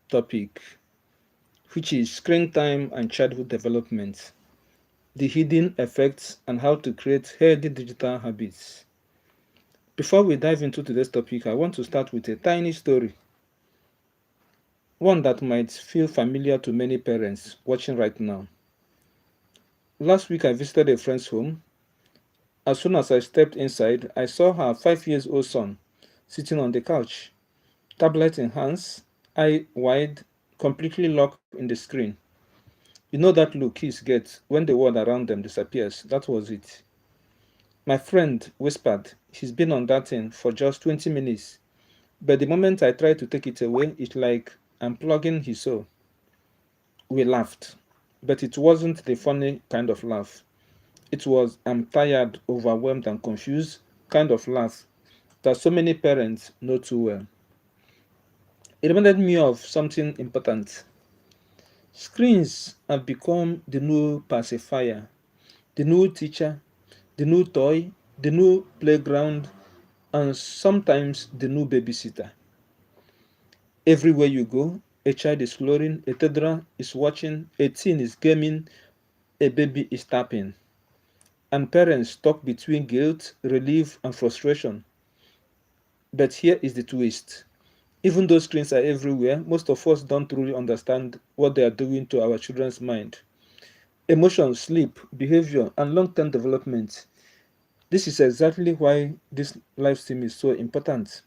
topic, which is screen time and childhood development, the hidden effects, and how to create healthy digital habits. Before we dive into today's topic, I want to start with a tiny story, one that might feel familiar to many parents watching right now. Last week, I visited a friend's home. As soon as I stepped inside, I saw her 5 years old son sitting on the couch, tablet in hands, eye wide, completely locked in the screen. You know that look kids get when the world around them disappears. That was it. My friend whispered, "He's been on that thing for just 20 minutes." But the moment I tried to take it away, it's like unplugging his soul. We laughed. But it wasn't the funny kind of laugh. It was I'm tired, overwhelmed, and confused kind of laugh that so many parents know too well. It reminded me of something important. Screens have become the new pacifier, the new teacher, the new toy, the new playground, and sometimes the new babysitter. Everywhere you go, a child is scrolling, a toddler is watching, a teen is gaming, a baby is tapping. And parents stuck between guilt, relief, and frustration. But here is the twist. Even though screens are everywhere, most of us don't truly understand what they are doing to our children's mind. Emotions, sleep, behavior, and long term development. This is exactly why this live stream is so important.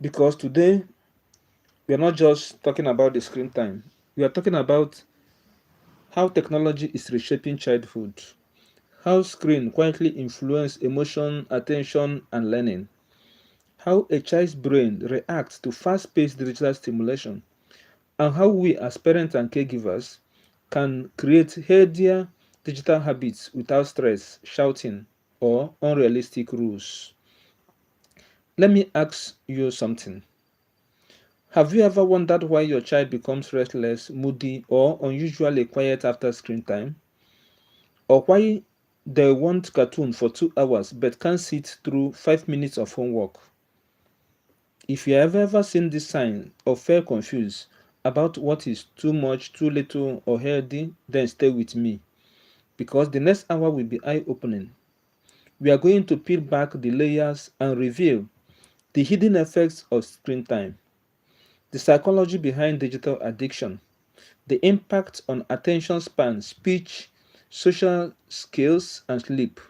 Because today, we are not just talking about the screen time, we are talking about how technology is reshaping childhood, how screen quietly influence emotion, attention, and learning, how a child's brain reacts to fast-paced digital stimulation, and how we as parents and caregivers can create healthier digital habits without stress, shouting, or unrealistic rules. Let me ask you something. Have you ever wondered why your child becomes restless, moody, or unusually quiet after screen time? Or why they want cartoon for 2 hours but can't sit through 5 minutes of homework? If you have ever seen this sign or felt confused about what is too much, too little, or healthy, then stay with me because the next hour will be eye opening. We are going to peel back the layers and reveal the hidden effects of screen time, the psychology behind digital addiction, the impact on attention span, speech, social skills, and sleep,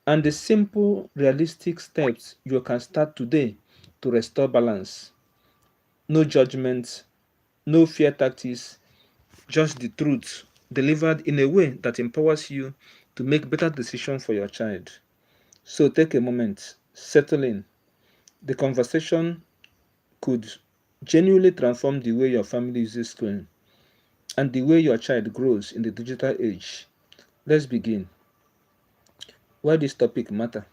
and the simple, realistic steps you can start today to restore balance. No judgment, no fear tactics, just the truth delivered in a way that empowers you to make better decisions for your child. So take a moment, settle in. The conversation could genuinely transform the way your family uses screen and the way your child grows in the digital age. Let's begin. Why this topic matter?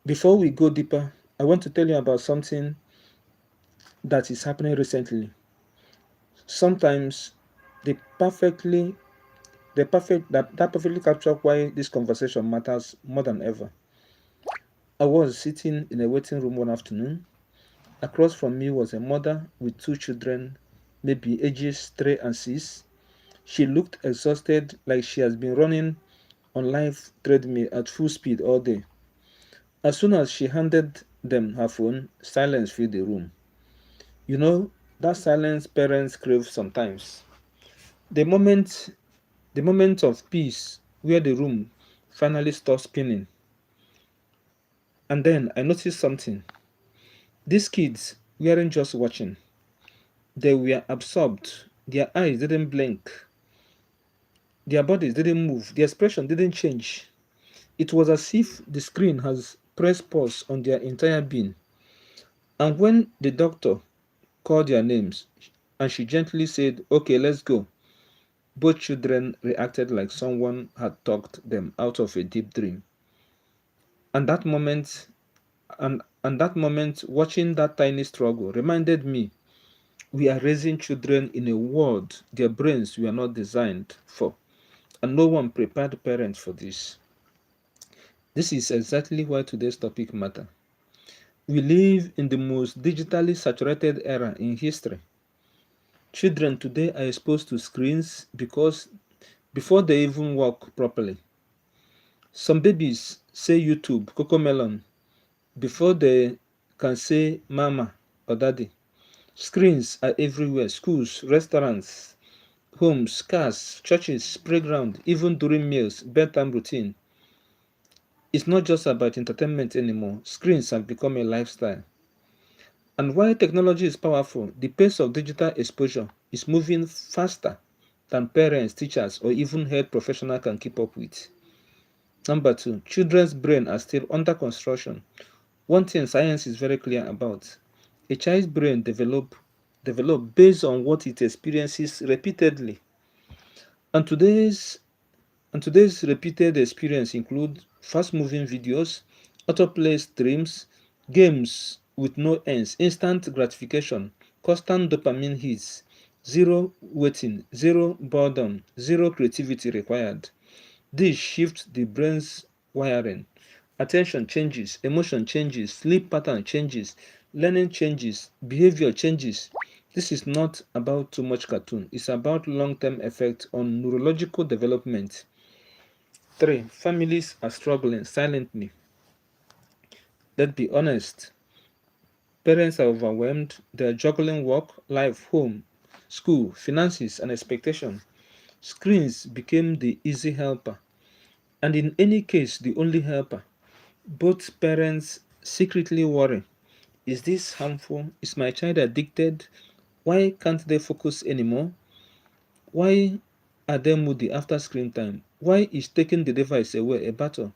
Before we go deeper, I want to tell you about something that is happening recently. Sometimes they perfectly that perfectly capture why this conversation matters more than ever. I was sitting in a waiting room one afternoon. Across from me was a mother with two children, maybe ages 3 and 6. She looked exhausted, like she has been running on live treadmill at full speed all day. As soon as she handed them her phone, silence filled the room. You know, that silence parents crave sometimes. The moment the moment of peace where the room finally stopped spinning. And then I noticed something. These kids weren't just watching. They were absorbed. Their eyes didn't blink. Their bodies didn't move. Their expression didn't change. It was as if the screen has pressed pause on their entire being. And when the doctor called their names and she gently said, "Okay, let's go," both children reacted like someone had talked them out of a deep dream. And that moment, watching that tiny struggle reminded me we are raising children in a world their brains were not designed for, and no one prepared parents for this. This is exactly why today's topic matter. We live in the most digitally saturated era in history. Children today are exposed to screens because before they even walk properly. Some babies say YouTube, Cocomelon, before they can say mama or daddy. Screens are everywhere: schools, restaurants, homes, cars, churches, playground, even during meals, bedtime routine. It's not just about entertainment anymore. Screens have become a lifestyle. And while technology is powerful, the pace of digital exposure is moving faster than parents, teachers, or even health professionals can keep up with. Number two, children's brain are still under construction. One thing science is very clear about: a child's brain develop based on what it experiences repeatedly. And today's repeated experience include fast-moving videos, autoplay streams, games with no ends, instant gratification, constant dopamine hits, zero waiting, zero boredom, zero creativity required. This shifts the brain's wiring. Attention changes, emotion changes, sleep pattern changes, learning changes, behavior changes. This is not about too much cartoon, it's about long-term effect on neurological development. 3. Families are struggling silently. Let's be honest. Parents are overwhelmed. They're juggling work, life, home, school, finances, and expectation. Screens became the easy helper, and in any case, the only helper. Both parents secretly worry: is this harmful? Is my child addicted? Why can't they focus anymore? Why are they moody after screen time? Why is taking the device away a battle?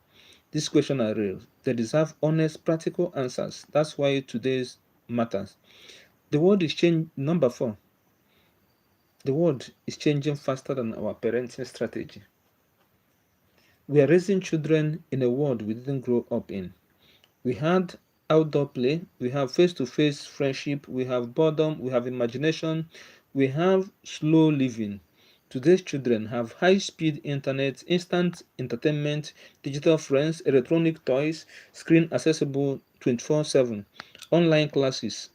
These questions are real. They deserve honest, practical answers. That's why today's matters. The world is changing. Number four, the world is changing faster than our parenting strategy. We are raising children in a world we didn't grow up in. We had outdoor play, we have face to face friendship, we have boredom, we have imagination, we have slow living. Today's children have high speed internet, instant entertainment, digital friends, electronic toys, screen accessible 24/7, online classes,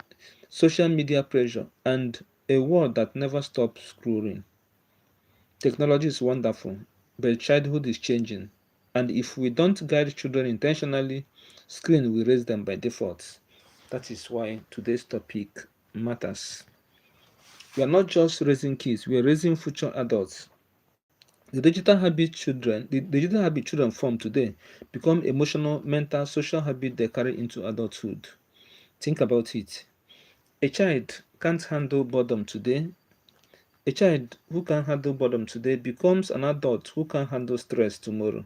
social media pressure, and a world that never stops scrolling. Technology is wonderful, but childhood is changing. And if we don't guide children intentionally, screen will raise them by default. That is why today's topic matters. We are not just raising kids, we are raising future adults. The digital habit children form today become emotional, mental, social habit they carry into adulthood. Think about it. A child can't handle boredom today. A child who can handle boredom today becomes an adult who can handle stress tomorrow.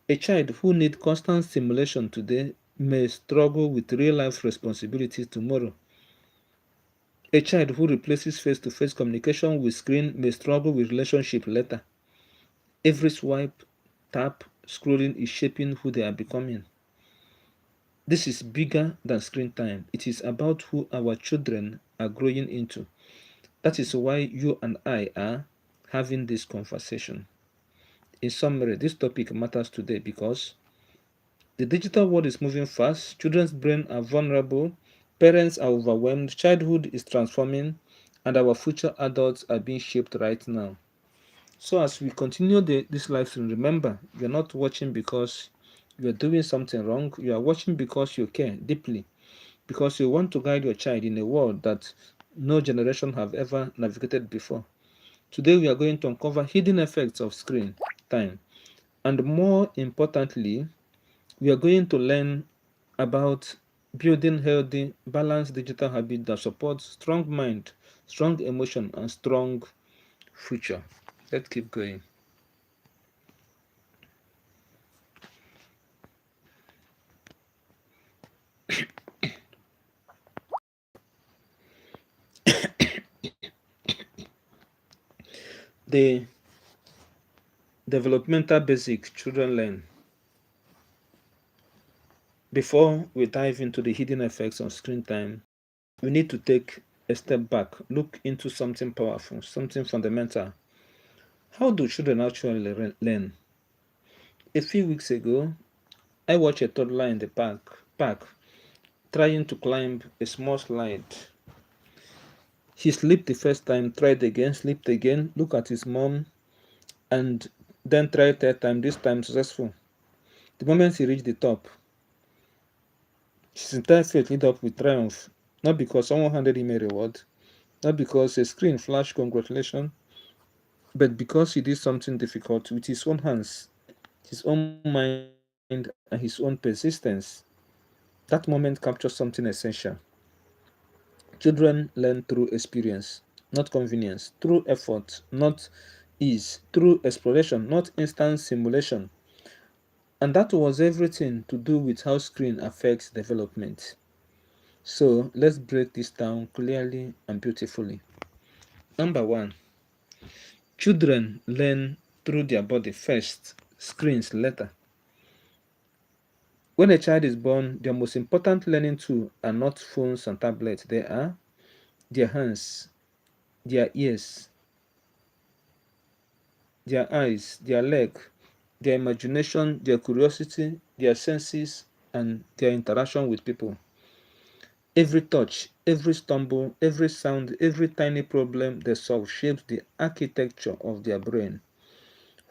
A child who needs constant stimulation today may struggle with real life responsibilities tomorrow. A child who replaces face to face communication with screen may struggle with relationship later. Every swipe, tap, scrolling is shaping who they are becoming. This is bigger than screen time. It is about who our children are growing into. That is why you and I are having this conversation. In summary, this topic matters today because the digital world is moving fast, children's brains are vulnerable, parents are overwhelmed, childhood is transforming, and our future adults are being shaped right now. So, as we continue this live stream, remember you're not watching because you're doing something wrong, you are watching because you care deeply, because you want to guide your child in a world that no generation have ever navigated before. Today, we are going to uncover hidden effects of screen time, and more importantly, we are going to learn about building healthy, balanced digital habits that support strong mind, strong emotion, and strong future. Let's keep going. The developmental basics children learn. Before we dive into the hidden effects of screen time, we need to take a step back, look into something powerful, something fundamental. How do children actually learn? A few weeks ago, I watched a toddler in the park. trying to climb a small slide. He slipped the first time, tried again, slipped again, looked at his mom, and then tried third time, this time successful. The moment he reached the top, his entire faith lit up with triumph, not because someone handed him a reward, not because a screen flashed congratulations, but because he did something difficult with his own hands, his own mind, and his own persistence. That moment captures something essential. Children learn through experience, not convenience, through effort, not ease, through exploration, not instant simulation. And that was everything to do with how screen affects development. So let's break this down clearly and beautifully. Number one, children learn through their body first, screens later. When a child is born, their most important learning tool are not phones and tablets, they are their hands, their ears, their eyes, their leg, their imagination, their curiosity, their senses, and their interaction with people. Every touch, every stumble, every sound, every tiny problem they solve shapes the architecture of their brain.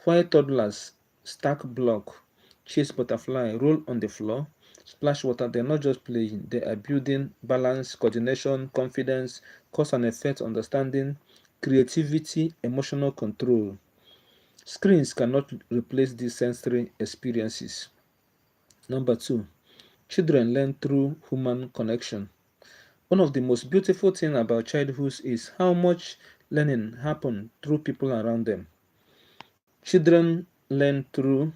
While toddlers stack block, chase butterfly, roll on the floor, splash water, they're not just playing, they are building balance, coordination, confidence, cause and effect understanding, creativity, emotional control. Screens cannot replace these sensory experiences. Number two, children learn through human connection. One of the most beautiful things about childhood is how much learning happens through people around them. Children learn through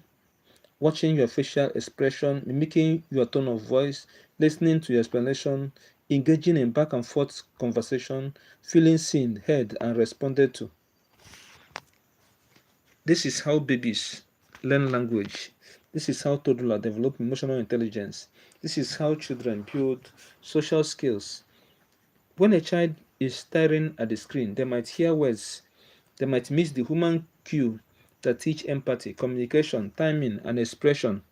watching your facial expression, mimicking your tone of voice, listening to your explanation, engaging in back and forth conversation, feeling seen, heard, and responded to. This is how babies learn language. This is how toddlers develop emotional intelligence. This is how children build social skills. When a child is staring at the screen, they might hear words, they might miss the human cue that teach empathy, communication, timing, and expression.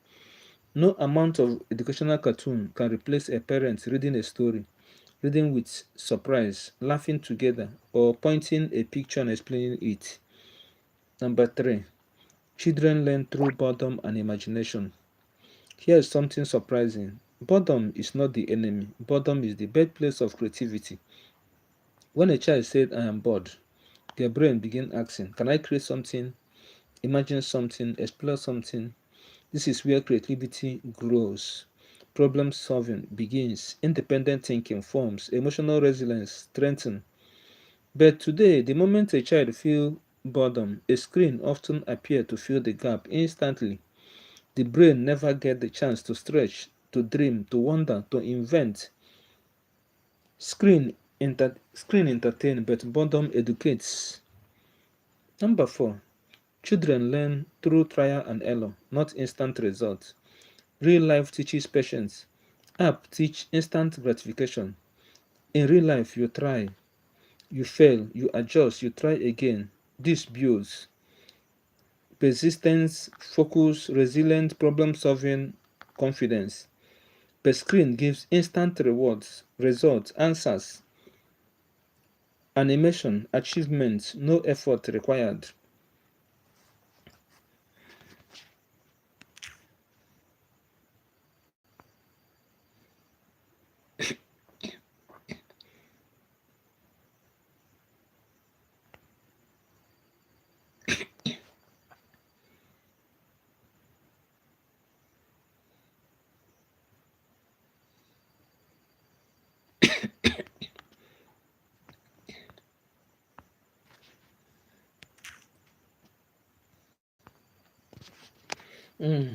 No amount of educational cartoon can replace a parent reading a story, reading with surprise, laughing together, or pointing a picture and explaining it. Number three, children learn through boredom and imagination. Here is something surprising. Boredom is not the enemy. Boredom is the birthplace of creativity. When a child said, I am bored, their brain begin asking, can I create something, imagine something, explore something? This is where creativity grows. Problem solving begins, independent thinking forms, emotional resilience strengthens. But today, the moment a child feels boredom, a screen often appears to fill the gap instantly. The brain never gets the chance to stretch, to dream, to wonder, to invent. Screen entertain, but boredom educates. Number four, children learn through trial and error, not instant results. Real life teaches patience. App teach instant gratification. In real life, you try, you fail, you adjust, you try again. This builds persistence, focus, resilient problem solving, confidence. The screen gives instant rewards, results, answers, animation, achievements, no effort required. Mm.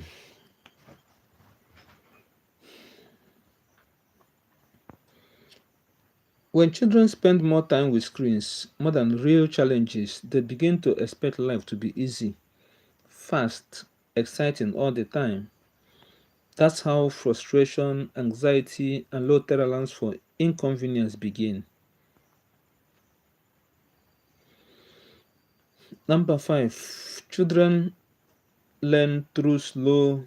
When children spend more time with screens, more than real challenges, they begin to expect life to be easy, fast, exciting all the time. That's how frustration, anxiety, and low tolerance for inconvenience begin. Number five, children learn through slow,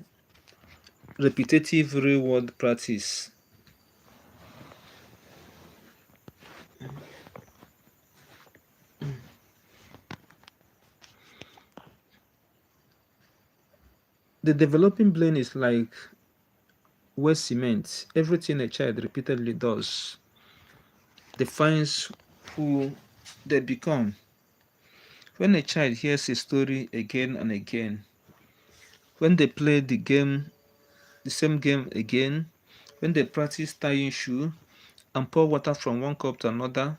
repetitive real world practice. The developing brain is like wet cement. Everything a child repeatedly does defines who they become. When a child hears a story again and again, when they play the same game again, when they practice tying shoe and pour water from one cup to another,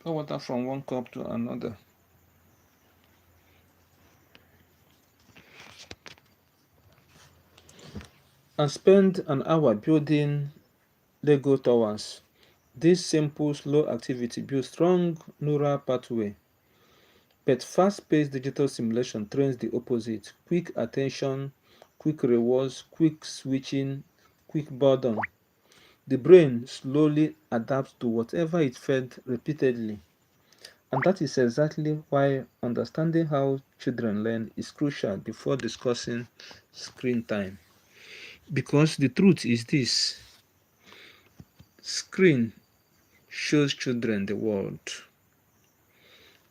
pour water from one cup to another, and spend an hour building Lego towers. This simple, slow activity builds strong neural pathway. But fast-paced digital simulation trains the opposite: quick attention, quick rewards, quick switching, quick boredom. The brain slowly adapts to whatever it fed repeatedly. And that is exactly why understanding how children learn is crucial before discussing screen time. Because the truth is this: screen shows children the world,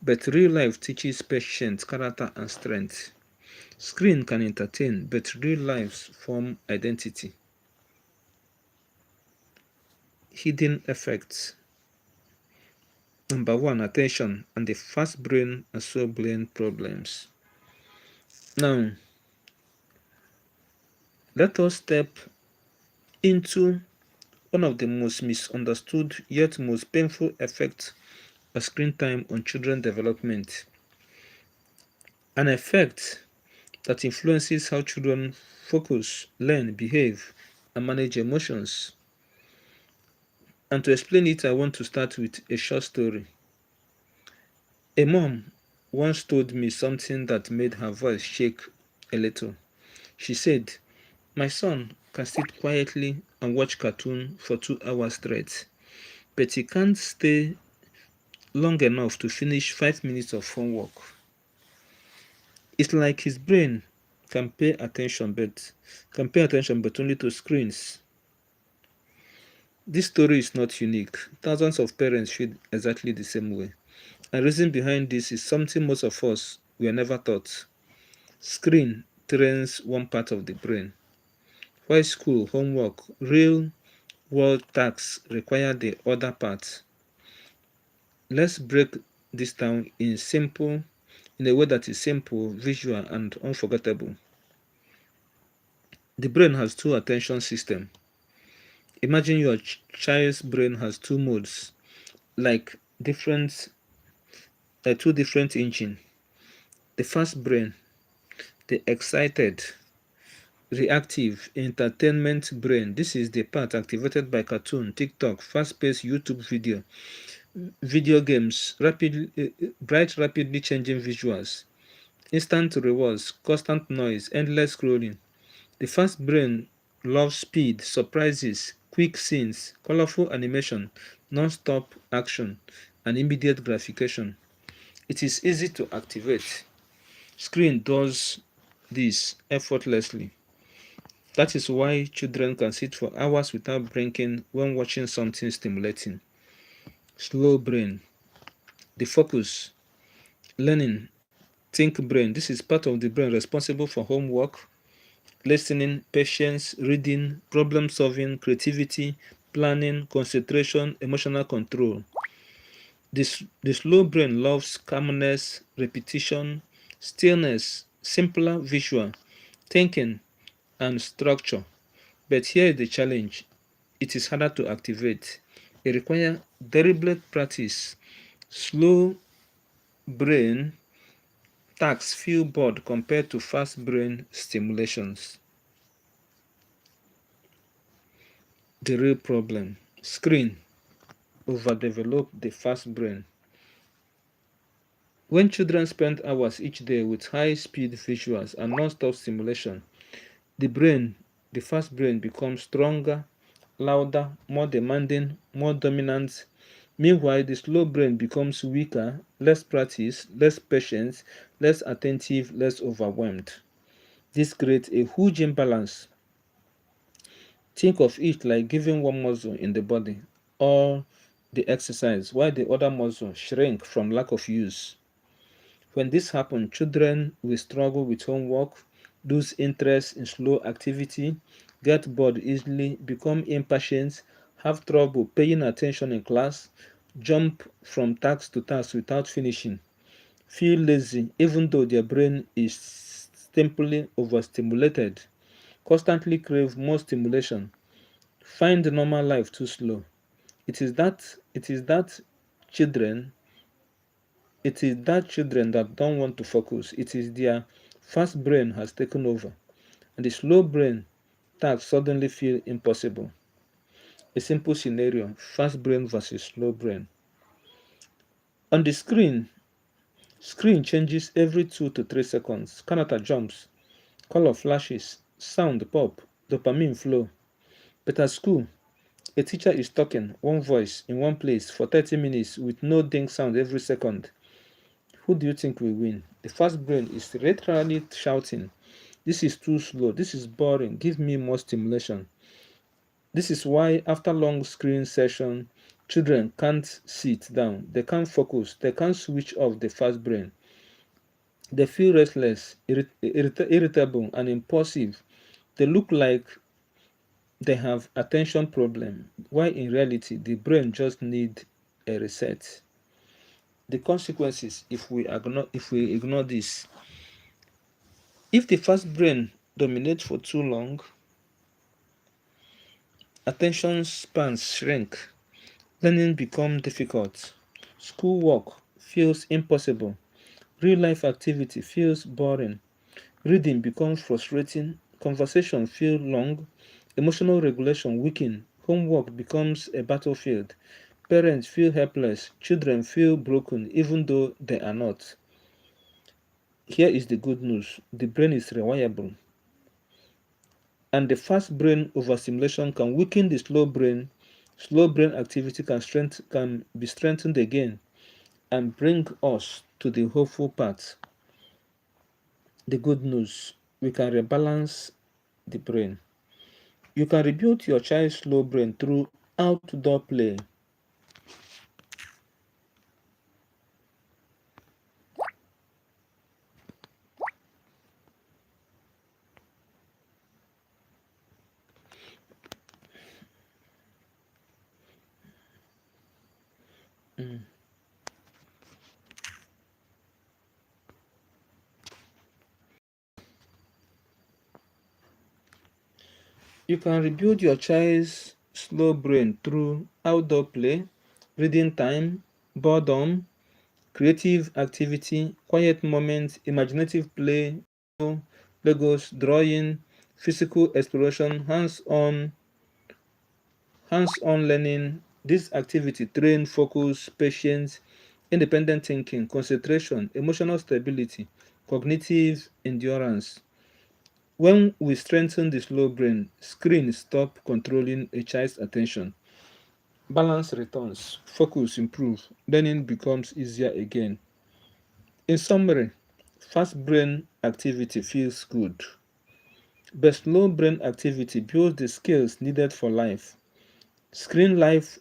but real life teaches patience, character, and strength. Screen can entertain, but real lives form identity. Hidden effects. Number one, attention and the fast brain and slow brain problems. Now, let us step into one of the most misunderstood yet most painful effects of screen time on children development. An effect that influences how children focus, learn, behave, and manage emotions. And to explain it, I want to start with a short story. A mom once told me something that made her voice shake a little. She said, "My son can sit quietly and watch cartoon for 2 hours straight, but he can't stay long enough to finish 5 minutes of homework. It's like his brain can pay attention but only to screens." This story is not unique. Thousands of parents feel exactly the same way. And the reason behind this is something most of us were never taught. Screen trains one part of the brain, while school, homework, real world tasks require the other part. Let's break this down in a way that is simple, visual, and unforgettable. The brain has two attention systems. Imagine your child's brain has two modes, like two different engines. The first brain, the excited, reactive entertainment brain. This is the part activated by cartoon, TikTok, fast-paced YouTube video games, bright, rapidly changing visuals, instant rewards, constant noise, endless scrolling. The fast brain loves speed, surprises, quick scenes, colorful animation, non-stop action, and immediate gratification. It is easy to activate. Screen does this effortlessly. That is why children can sit for hours without blinking when watching something stimulating. Slow brain, the focus, learning, think brain. This is part of the brain responsible for homework, listening, patience, reading, problem solving, creativity, planning, concentration, emotional control. The slow brain loves calmness, repetition, stillness, simpler visual, thinking, and structure. But here is the challenge: it is harder to activate. It requires deliberate practice. Slow brain tasks feel bored compared to fast brain stimulations. The real problem: screen overdevelop the fast brain. When children spend hours each day with high speed visuals and non-stop stimulation, the brain, the fast brain, becomes stronger, louder, more demanding, more dominant. Meanwhile, the slow brain becomes weaker, less practice, less patient, less attentive, less overwhelmed. This creates a huge imbalance. Think of it like giving one muscle in the body all the exercise while the other muscle shrink from lack of use. When this happens, children will struggle with homework, lose interest in slow activity, get bored easily, become impatient, have trouble paying attention in class, jump from task to task without finishing, feel lazy even though their brain is simply overstimulated, constantly crave more stimulation, find normal life too slow. It is that children children that don't want to focus. It is their fast brain has taken over, and the slow brain tasks suddenly feel impossible. A simple scenario: fast brain versus slow brain. On the screen changes every 2 to 3 seconds. Character jumps, color flashes, sound pop, dopamine flow. But at school, a teacher is talking one voice in one place for 30 minutes with no ding sound every second. Who do you think will win? The fast brain is literally shouting, "This is too slow, this is boring, give me more stimulation." This is why, after long screen session, children can't sit down, they can't focus, they can't switch off the fast brain. They feel restless, irritable, and impulsive. They look like they have attention problem, while in reality, the brain just need a reset. The consequences if we ignore this: if the fast brain dominates for too long, attention spans shrink, learning becomes difficult, schoolwork feels impossible, real life activity feels boring, reading becomes frustrating, conversation feel long, emotional regulation weaken, homework becomes a battlefield, parents feel helpless, children feel broken even though they are not. Here is the good news: the brain is rewirable, and the fast brain overstimulation can weaken the slow brain. Slow brain activity can be strengthened again and bring us to the hopeful part. The good news: we can rebalance the brain. You can rebuild your child's slow brain through outdoor play. Mm. You can rebuild your child's slow brain through outdoor play, reading time, boredom, creative activity, quiet moments, imaginative play, Legos, drawing, physical exploration, hands-on learning. This activity train focus, patience, independent thinking, concentration, emotional stability, cognitive endurance. When we strengthen the slow brain, screens stop controlling a child's attention. Balance returns, focus improves, learning becomes easier again. In summary, fast brain activity feels good, but slow brain activity builds the skills needed for life. Screen lights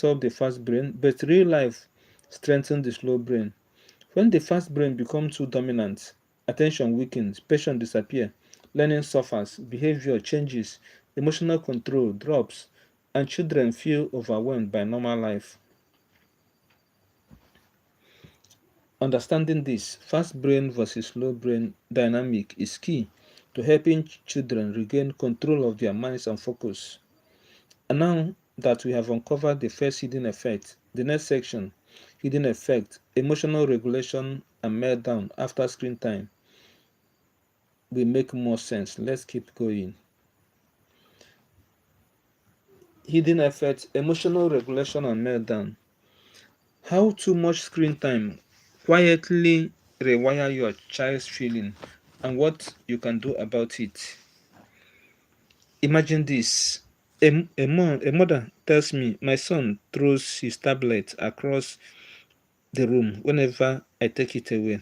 up the fast brain, but real life strengthens the slow brain. When the fast brain becomes too dominant, attention weakens, patience disappears, learning suffers, behavior changes, emotional control drops, and children feel overwhelmed by normal life. Understanding this fast brain versus slow brain dynamic is key to helping children regain control of their minds and focus. And now that we have uncovered the first hidden effect, the next section, hidden effect, emotional regulation and meltdown after screen time, will make more sense. Let's keep going. Hidden effect, emotional regulation and meltdown. How too much screen time quietly rewire your child's feeling and what you can do about it. Imagine this. A mother tells me my son throws his tablet across the room whenever I take it away.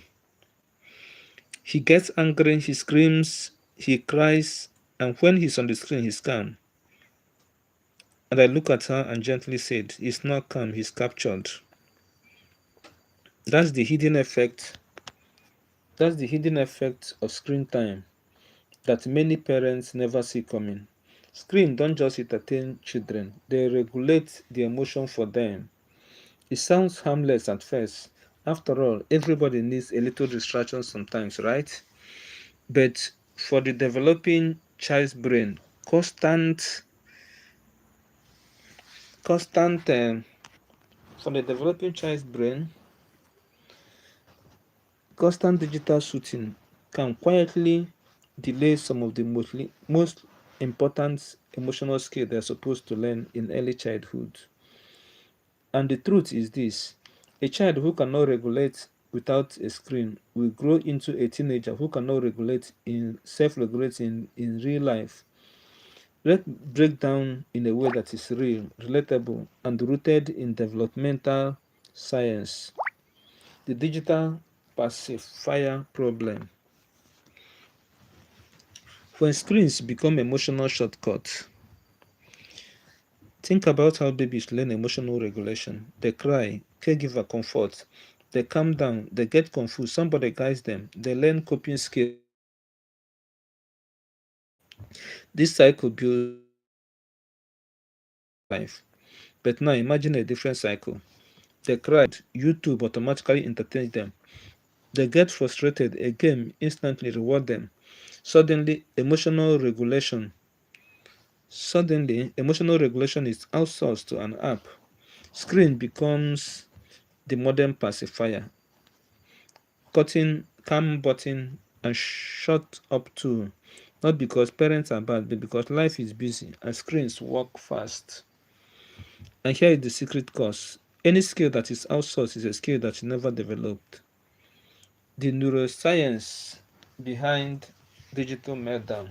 He gets angry, he screams, he cries, and when he's on the screen, he's calm. And I looked at her and gently said, "He's not calm, he's captured." That's the hidden effect. That's the hidden effect of screen time that many parents never see coming. Screen don't just entertain children, they regulate the emotion for them. It sounds harmless at first. After all, everybody needs a little distraction sometimes, right? But for the developing child's brain, constant, for the developing child's brain, constant digital shooting can quietly delay some of the most important emotional skills they're supposed to learn in early childhood. And the truth is this: a child who cannot regulate without a screen will grow into a teenager who cannot regulate in self-regulate in real life. Let break down in a way that is real, relatable, and rooted in developmental science. The digital pacifier problem. When screens become emotional shortcuts, think about how babies learn emotional regulation. They cry, caregiver comfort, they calm down, they get confused, somebody guides them, they learn coping skills. This cycle builds life. But now imagine a different cycle. They cried, YouTube automatically entertains them. They get frustrated, a game instantly reward them. Suddenly, emotional regulation is outsourced to an app. Screen becomes the modern pacifier, cutting calm button and shut up too. Not because parents are bad, but because life is busy and screens work fast. And here is the secret cause. Any skill that is outsourced is a skill that is never developed. The neuroscience behind digital meltdown.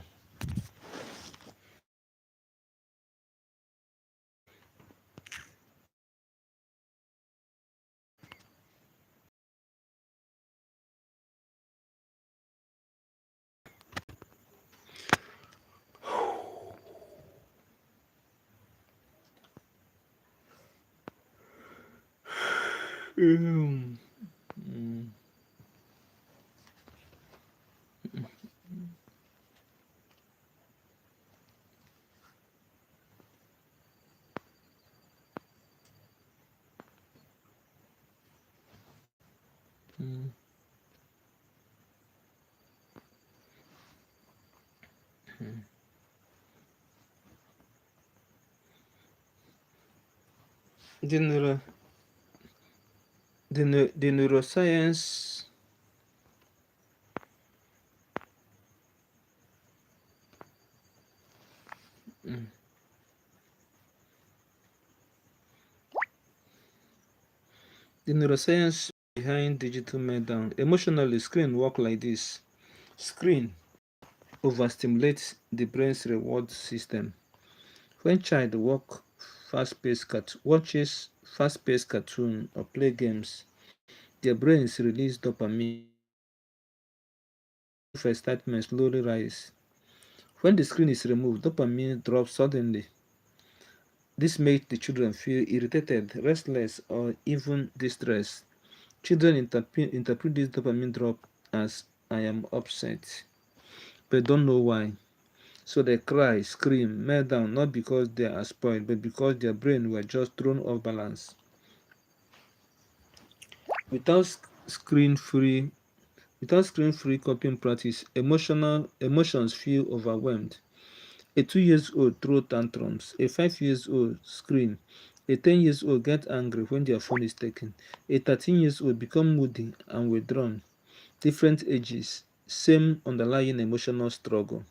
Mm, mm. The, neuro, the neuroscience. mm, The neuroscience behind digital meltdown. Emotionally, screen work like this. Screen overstimulates the brain's reward system. When child watches fast-paced cartoon or play games, their brains release dopamine for excitement slowly rise. When the screen is removed, dopamine drops suddenly. This makes the children feel irritated, restless, or even distressed. Children interpret this dopamine drop as "I am upset," but don't know why. So they cry, scream, melt down, not because they are spoiled, but because their brain were just thrown off balance. Without screen free without screen free coping practice, emotions feel overwhelmed. A 2 years old throw tantrums, a 5 years old scream, a 10 years old get angry when their phone is taken, a 13 years old become moody and withdrawn. Different ages, same underlying emotional struggle.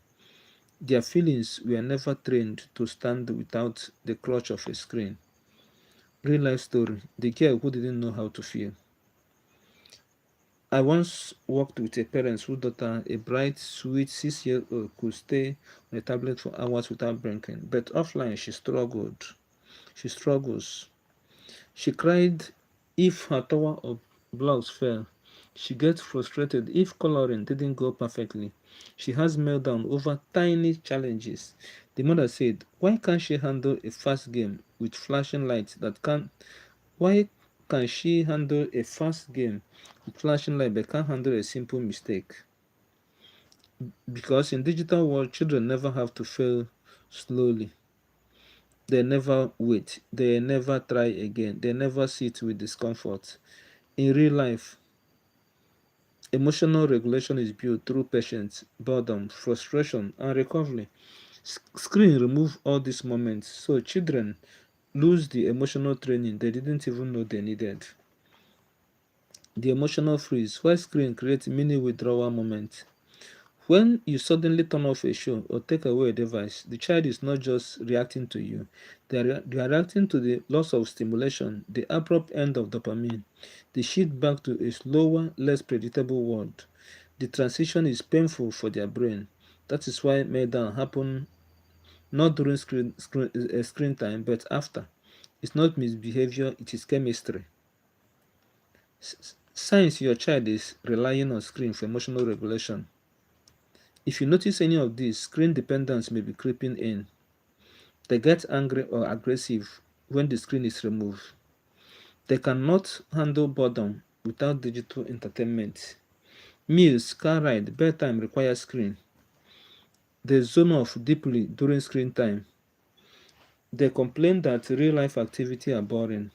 Their feelings were never trained to stand without the clutch of a screen. Real life story. The girl who didn't know how to feel. I once worked with a parent whose daughter, a bright, sweet 6 year old, could stay on a tablet for hours without blinking. But offline, she struggled. She struggles. She cried if her tower or blouse fell. She gets frustrated if coloring didn't go perfectly. She has meltdown over tiny challenges. The mother said, "Why can't she handle a fast game with flashing lights that can't? Why can she handle a fast game with flashing light but can't handle a simple mistake?" Because in digital world, children never have to fail slowly. They never wait. They never try again. They never sit with discomfort. In real life, emotional regulation is built through patience, boredom, frustration, and recovery. Screen remove all these moments, so children lose the emotional training they didn't even know they needed. The emotional freeze, why screen creates mini withdrawal moments. When you suddenly turn off a show or take away a device, the child is not just reacting to you, they are reacting to the loss of stimulation, the abrupt end of dopamine, the shift back to a slower, less predictable world. The transition is painful for their brain. That is why meltdown happen not during screen time, but after. It's not misbehavior, it is chemistry. Signs your child is relying on screen for emotional regulation. If you notice any of these, screen dependence may be creeping in. They get angry or aggressive when the screen is removed. They cannot handle boredom without digital entertainment. Meals, car ride, bedtime require screen. They zone off deeply during screen time. They complain that real life activity are boring.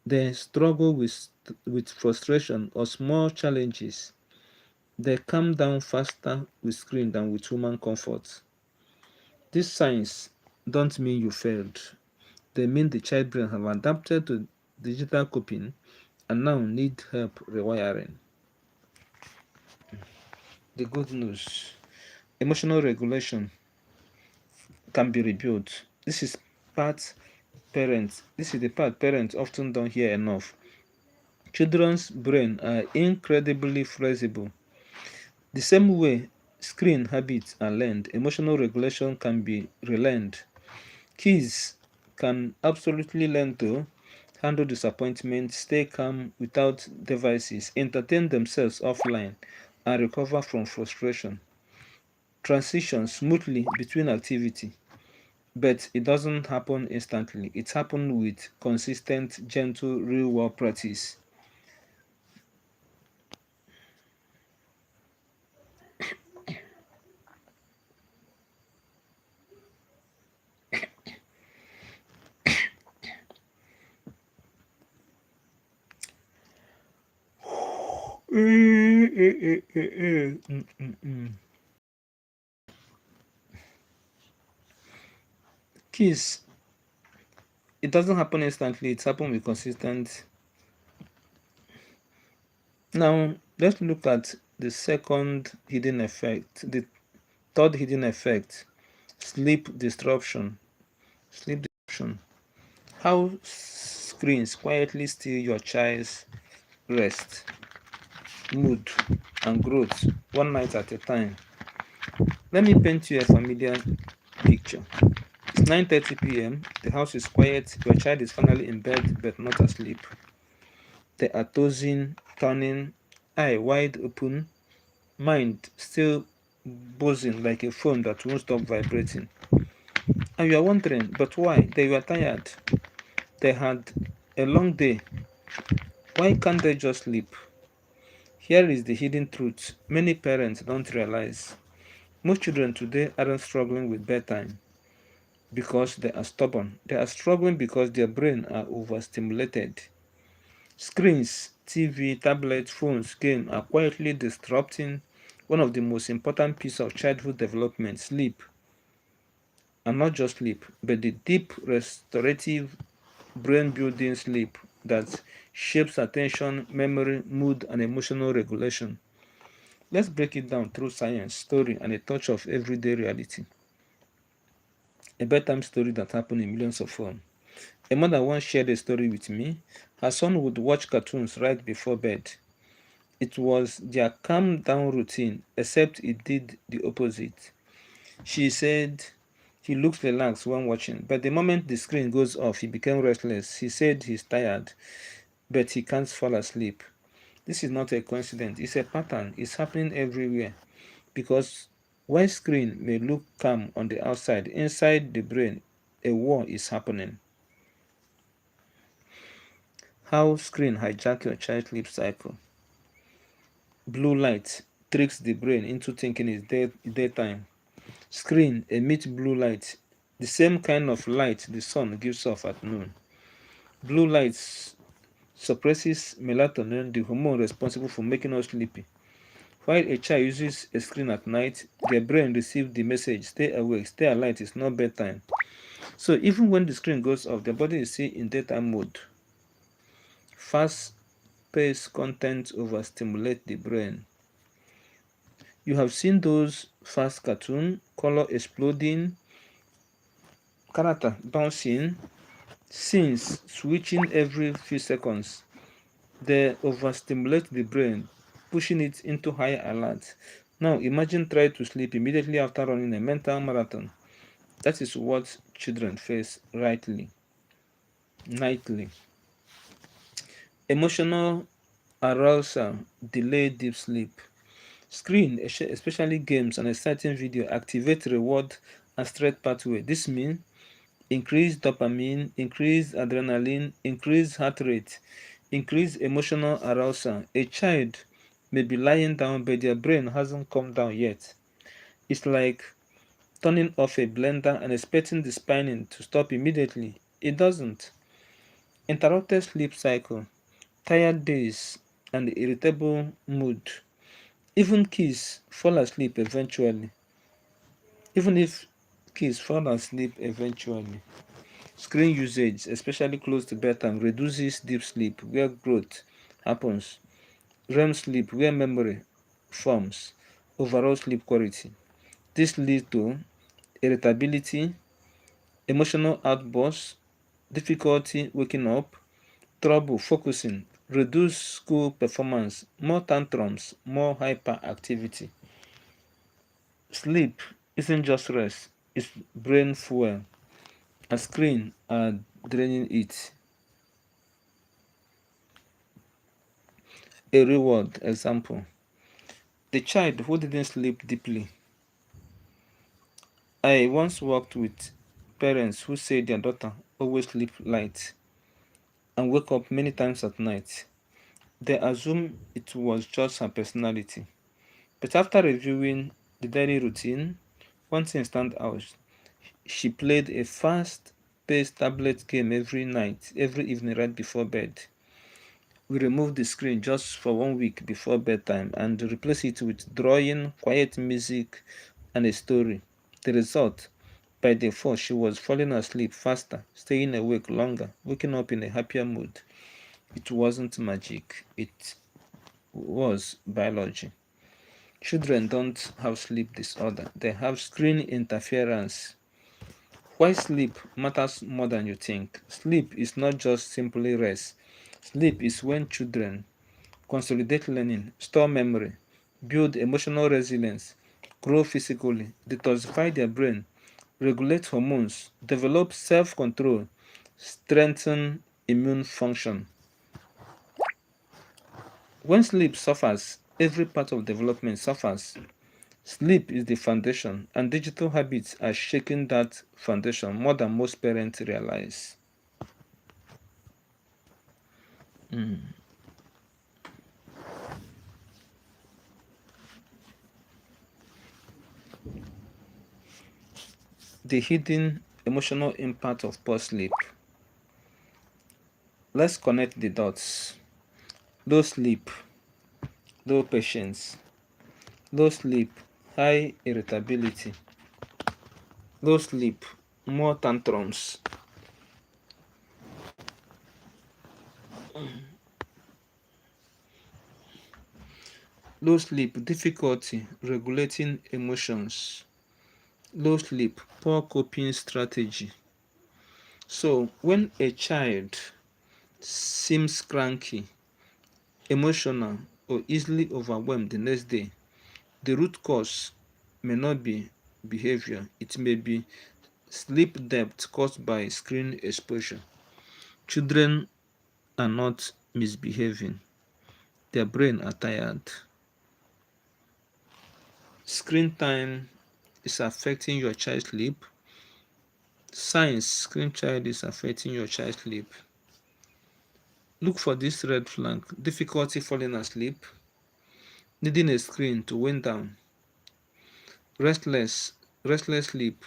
They struggle with frustration or small challenges. They calm down faster with screen than with human comfort. These signs don't mean you failed. They mean the child brain have adapted to digital coping and now need help rewiring. The good news, emotional regulation can be rebuilt. This is the part parents often don't hear enough. Children's brain are incredibly flexible. The same way screen habits are learned, emotional regulation can be relearned. Kids can absolutely learn to handle disappointment, stay calm without devices, entertain themselves offline, and recover from frustration. Transition smoothly between activity, but it doesn't happen instantly. It happens with consistent, gentle, real world practice. Kids, it doesn't happen instantly, it happens with consistent. Now, let's look at the second hidden effect, the third hidden effect, sleep disruption. Sleep disruption. How screens quietly steal your child's rest, mood, and growth one night at a time. Let me paint you a familiar picture. It's 9:30 p.m. The house is quiet. Your child is finally in bed but not asleep. They are tossing, turning, eye wide open, mind still buzzing like a phone that won't stop vibrating. And you are wondering, but why? They were tired. They had a long day. Why can't they just sleep? Here is the hidden truth many parents don't realize. Most children today aren't struggling with bedtime because they are stubborn. They are struggling because their brain are overstimulated. Screens, TV, tablets, phones, games are quietly disrupting one of the most important pieces of childhood development, sleep. And not just sleep, but the deep restorative brain building sleep that shapes attention, memory, mood, and emotional regulation. Let's break it down through science, story, and a touch of everyday reality. A bedtime story that happened in millions of homes. A mother once shared a story with me. Her son would watch cartoons right before bed. It was their calm down routine, except it did the opposite. She said he looks relaxed when watching, but the moment the screen goes off, he became restless. He said he's tired, but he can't fall asleep. This is not a coincidence, it's a pattern. It's happening everywhere because While screen may look calm on the outside, inside the brain, a war is happening. How screen hijack your child sleep cycle. Blue light tricks the brain into thinking it's daytime. Screen emits blue light, the same kind of light the sun gives off at noon. Blue light suppresses melatonin, the hormone responsible for making us sleepy. While a child uses a screen at night, their brain receives the message, stay awake, stay alert, it's not bedtime. So even when the screen goes off, the body is still in daytime mode. Fast-paced content overstimulates the brain. You have seen those fast cartoon, color exploding, character bouncing, scenes switching every few seconds. They overstimulate the brain, pushing it into higher alert. Now imagine trying to sleep immediately after running a mental marathon. That is what children face nightly. Emotional arousal, delay deep sleep. Screen, especially games and exciting video, activate reward and stress pathway. This means increased dopamine, increased adrenaline, increased heart rate, increased emotional arousal. A child may be lying down, but their brain hasn't come down yet. It's like turning off a blender and expecting the spinning to stop immediately. It doesn't. Interrupted sleep cycle, tired days, and irritable mood. Even kids fall asleep eventually. Even if kids fall asleep eventually. Screen usage, especially close to bedtime, reduces deep sleep where growth happens, REM sleep where memory forms, overall sleep quality. This leads to irritability, emotional outbursts, difficulty waking up, trouble focusing, reduced school performance, more tantrums, more hyperactivity. Sleep isn't just rest, it's brain fuel. A screen are draining it. A reward example. The child who didn't sleep deeply. I once worked with parents who say their daughter always sleep light and wake up many times at night. They assume it was just her personality. But after reviewing the daily routine, one thing stand out. She played a fast-paced tablet game every night, every evening right before bed. We removed the screen just for 1 week before bedtime and replaced it with drawing, quiet music, and a story. The result, by default, she was falling asleep faster, staying awake longer, waking up in a happier mood. It wasn't magic, it was biology. Children don't have sleep disorder, they have screen interference. Why sleep matters more than you think. Sleep is not just simply rest. Sleep is when children consolidate learning, store memory, build emotional resilience, grow physically, detoxify their brain, regulate hormones, develop self control, strengthen immune function. When sleep suffers, every part of development suffers. Sleep is the foundation, and digital habits are shaking that foundation more than most parents realize. The hidden emotional impact of poor sleep. Let's connect the dots. Low sleep, low patience. Low sleep, high irritability. Low sleep, more tantrums. Low sleep, difficulty regulating emotions. Low sleep, poor coping strategy. So, when a child seems cranky, emotional, or easily overwhelmed the next day, the root cause may not be behavior, it may be sleep debt caused by screen exposure. Children are not misbehaving, their brain are tired. Screen time is affecting your child's sleep. Signs screen child is affecting your child's sleep. Look for this red flag: difficulty falling asleep, needing a screen to wind down, restless, restless sleep,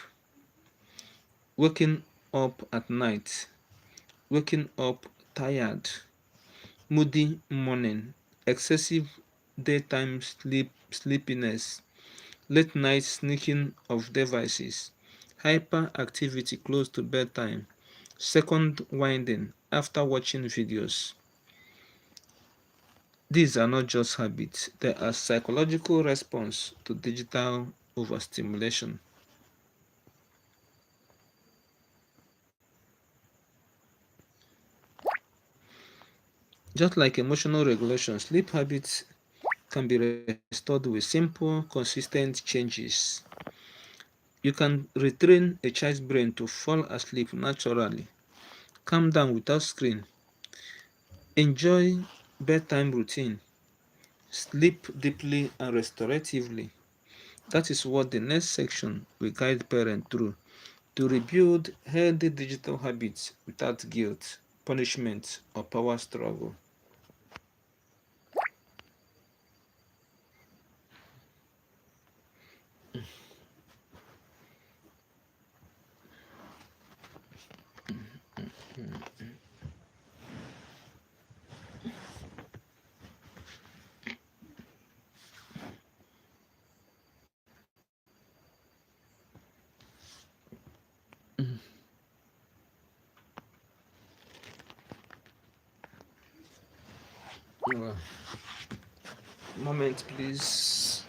waking up at night, waking up tired, moody morning, excessive daytime sleepiness, late night sneaking of devices, hyperactivity close to bedtime, second winding after watching videos. These are not just habits, they are psychological response to digital overstimulation. Just like emotional regulation, sleep habits can be restored with simple, consistent changes. You can retrain a child's brain to fall asleep naturally, calm down without screen, enjoy bedtime routine, sleep deeply and restoratively. That is what the next section will guide parents through to rebuild healthy digital habits without guilt, punishment, or power struggle. Uh, Moment, please.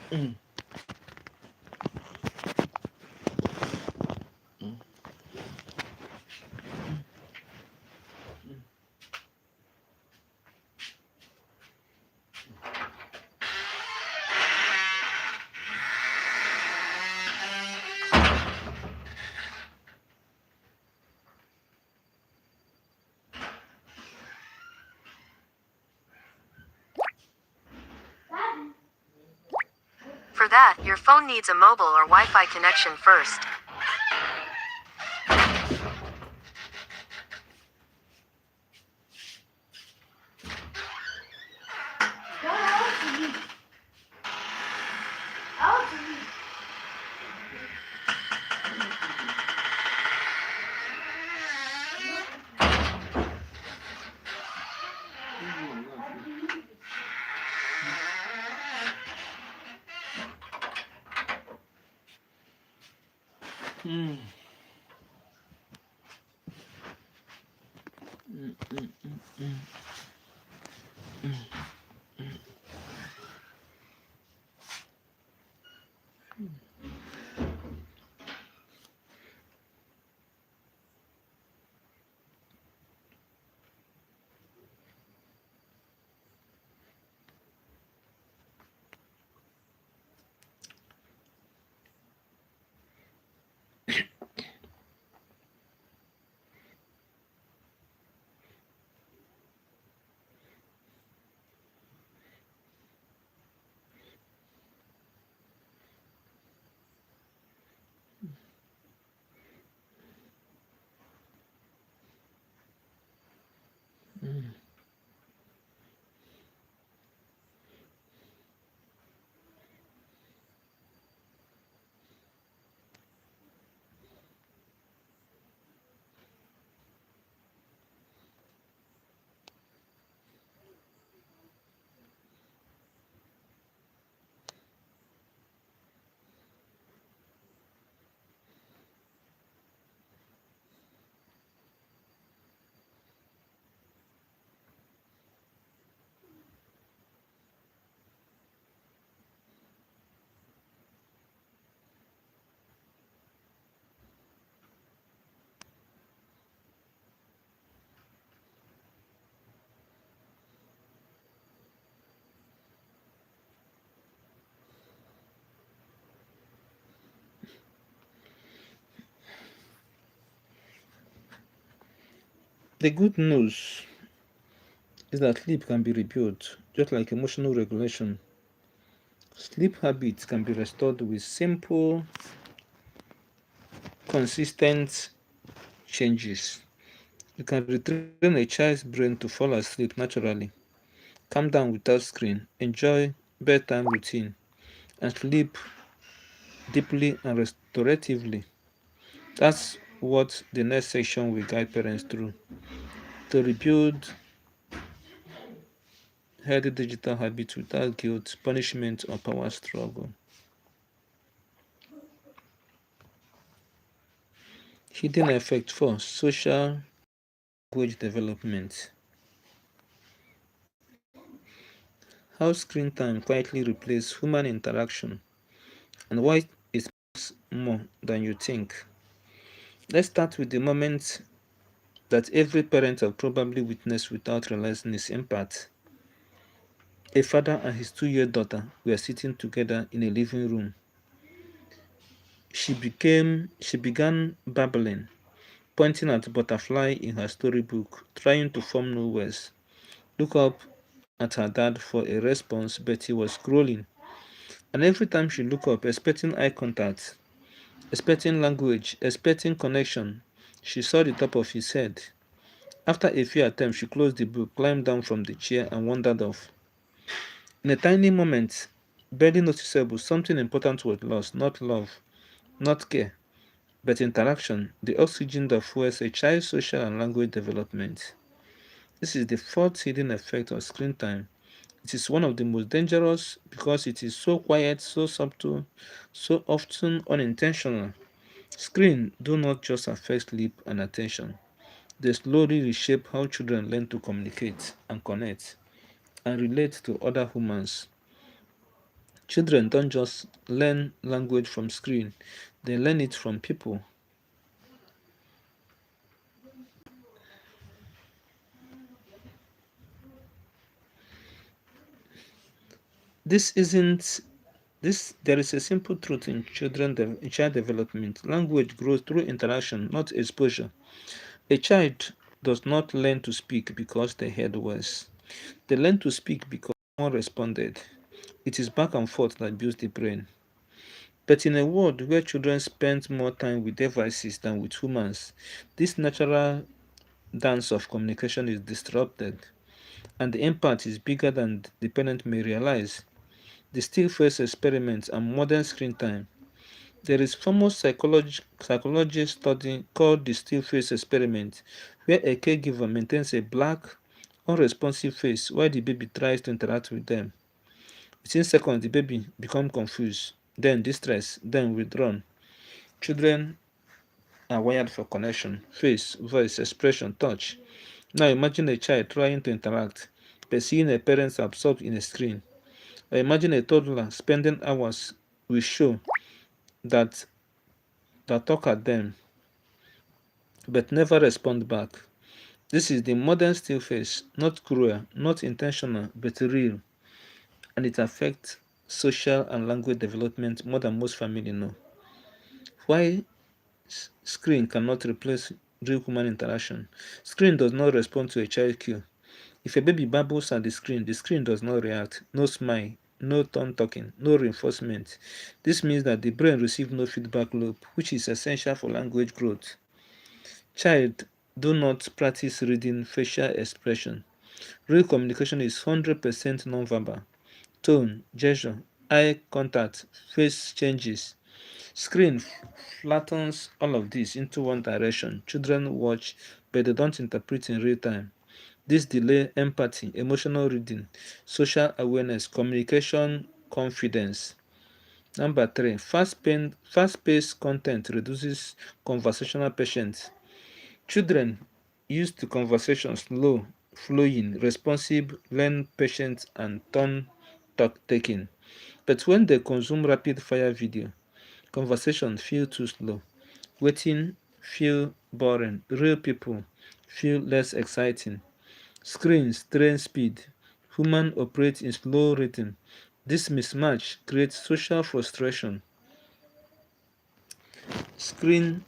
For that, your phone needs a mobile or Wi-Fi connection first. Mm. The good news is that sleep can be rebuilt, just like emotional regulation. Sleep habits can be restored with simple, consistent changes. You can retrain a child's brain to fall asleep naturally, calm down without screen, enjoy bedtime routine, and sleep deeply and restoratively. That's what the next section will guide parents through to rebuild healthy digital habits without guilt, punishment, or power struggle. Hidden effect 4: social language development. How screen time quietly replaces human interaction and why it matters more than you think. Let's start with the moment that every parent has probably witnessed without realizing its impact. A father and his 2-year daughter were sitting together in a living room. She began babbling, pointing at a butterfly in her storybook, trying to form new words. Look up at her dad for a response, but he was scrolling. And every time she looked up, expecting eye contact, expecting language, expecting connection, she saw the top of his head. After a few attempts, she closed the book, climbed down from the chair, and wandered off. In a tiny moment, barely noticeable, something important was lost: not love, not care, but interaction, the oxygen that fuels a child's social and language development. This is the fourth hidden effect of screen time. It is one of the most dangerous because it is so quiet, so subtle, so often unintentional. Screens do not just affect sleep and attention, they slowly reshape how children learn to communicate and connect and relate to other humans. Children don't just learn language from screen, they learn it from people. This isn't this There is a simple truth in in child development. Language grows through interaction, not exposure. A child does not learn to speak because they heard words. They learn to speak because someone responded. It is back and forth that builds the brain. But in a world where children spend more time with devices than with humans, this natural dance of communication is disrupted, and the impact is bigger than the parent may realize. The still face experiments and modern screen time. There is famous psychology study called the still face experiment, where a caregiver maintains a black, unresponsive face while the baby tries to interact with them. Within seconds, the baby becomes confused, then distressed, then withdrawn. Children are wired for connection, face, voice, expression, touch. Now imagine a child trying to interact, but seeing a parent absorbed in a screen. Or imagine a toddler spending hours with show that talk at them but never respond back. This is the modern still face, not cruel, not intentional, but real, and it affects social and language development more than most families know. Why screen cannot replace real human interaction? Screen does not respond to a child cue. If a baby babbles at the screen does not react, no smile, no tongue talking, no reinforcement. This means that the brain receives no feedback loop, which is essential for language growth. Child do not practice reading facial expression. Real communication is 100% nonverbal. Tone, gesture, eye contact, face changes. Screen flattens all of this into one direction. Children watch, but they don't interpret in real time. This delay empathy, emotional reading, social awareness, communication, confidence. Number three, fast-paced content reduces conversational patience. Children used to conversation slow, flowing, responsive, learn patience, and turn talk taking. But when they consume rapid fire video, conversation feel too slow. Waiting feel boring. Real people feel less exciting. Screens train speed. Human operate in slow rhythm. This mismatch creates social frustration. Screen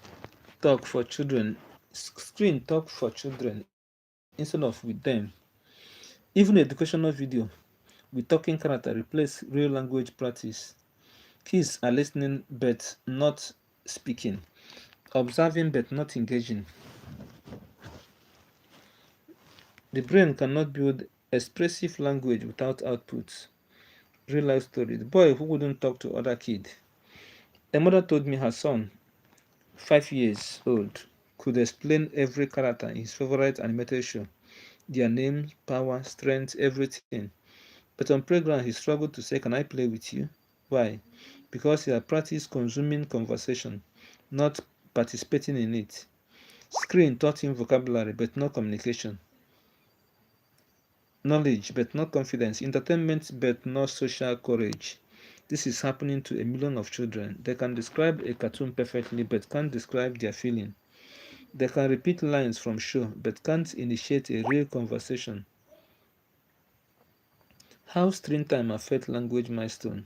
talk for children. Screen talk for children instead of with them. Even educational video with talking character replace real language practice. Kids are listening but not speaking. observing but not engaging. The brain cannot build expressive language without outputs. Real life story. The boy who wouldn't talk to other kids. A mother told me her son, 5 years old, could explain every character in his favorite animated show, their names, power, strength, everything. But on playground, he struggled to say, "Can I play with you?" Why? Because he had practiced consuming conversation, not participating in it. Screen taught him vocabulary, but not communication. Knowledge, but not confidence. Entertainment, but not social courage. This is happening to a million of children. They can describe a cartoon perfectly, but can't describe their feeling. They can repeat lines from show, but can't initiate a real conversation. How screen time affect language milestone.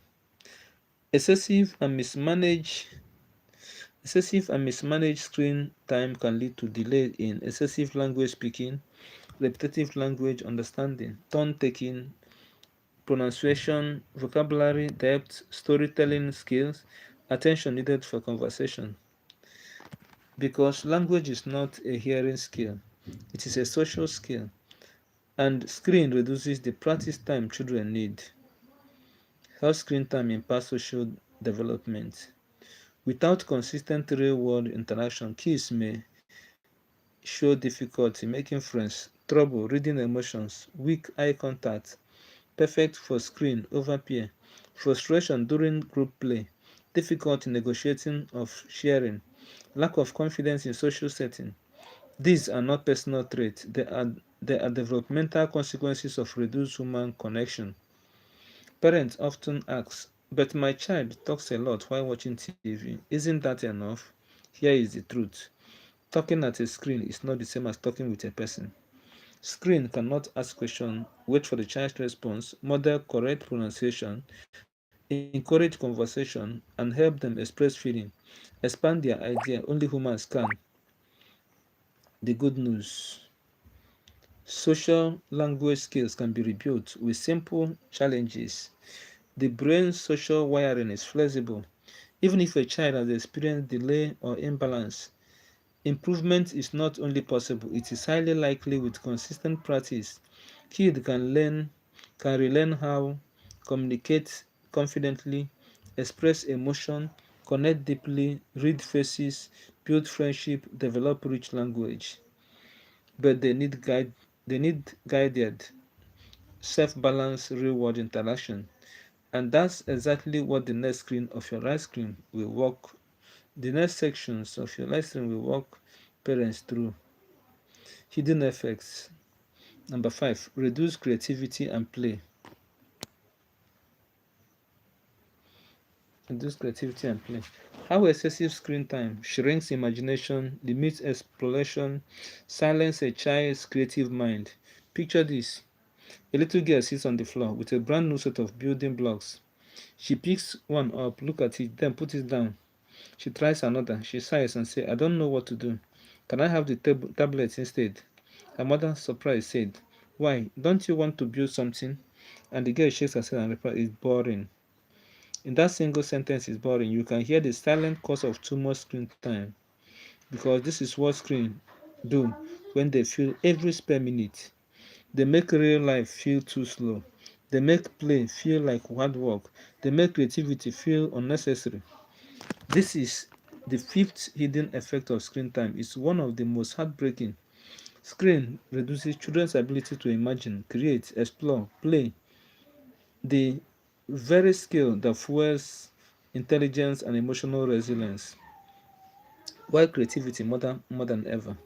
Excessive and mismanaged screen time can lead to delay in excessive language speaking, repetitive language understanding, tone taking, pronunciation, vocabulary depth, storytelling skills, attention needed for conversation. Because language is not a hearing skill, it is a social skill, and screen reduces the practice time children need. How screen time impacts social development. Without consistent real world interaction, kids may show difficulty making friends, trouble reading emotions, weak eye contact, perfect for screen over peer, frustration during group play, difficulty negotiating of sharing, lack of confidence in social setting. These are not personal traits, they are developmental consequences of reduced human connection. Parents often ask, "But my child talks a lot while watching TV. Isn't that enough?" Here is the truth. Talking at a screen is not the same as talking with a person. Screen cannot ask questions, wait for the child's response, model correct pronunciation, encourage conversation, and help them express feeling, expand their idea. Only humans can. The good news. Social language skills can be rebuilt with simple challenges. The brain's social wiring is flexible. Even if a child has experienced delay or imbalance, improvement is not only possible, it is highly likely with consistent practice. Kids can relearn how communicate confidently, express emotion, connect deeply, read faces, build friendship, develop rich language. But they need guided, self-balanced real-world interaction. And that's exactly what the next screen of your live screen will walk. The next sections of your live stream will walk parents through. Hidden effects. Number 5, reduce creativity and play. Reduce creativity and play. How excessive screen time shrinks imagination, limits exploration, silence a child's creative mind. Picture this. A little girl sits on the floor with a brand new set of building blocks. She picks one up, look at it, then put it down. She tries another. She sighs and says, "I don't know what to do. Can I have the tablet instead?" Her mother, surprised, said, "Why? Don't you want to build something?" And the girl shakes her head and replies, "It's boring." In that single sentence, "is boring," you can hear the silent cause of too much screen time. Because this is what screen do when they fill every spare minute. They make real life feel too slow. They make play feel like hard work. They make creativity feel unnecessary. This is the fifth hidden effect of screen time. It's one of the most heartbreaking. Screen reduces children's ability to imagine, create, explore, play. The very skill that fuels intelligence and emotional resilience. While creativity more than ever.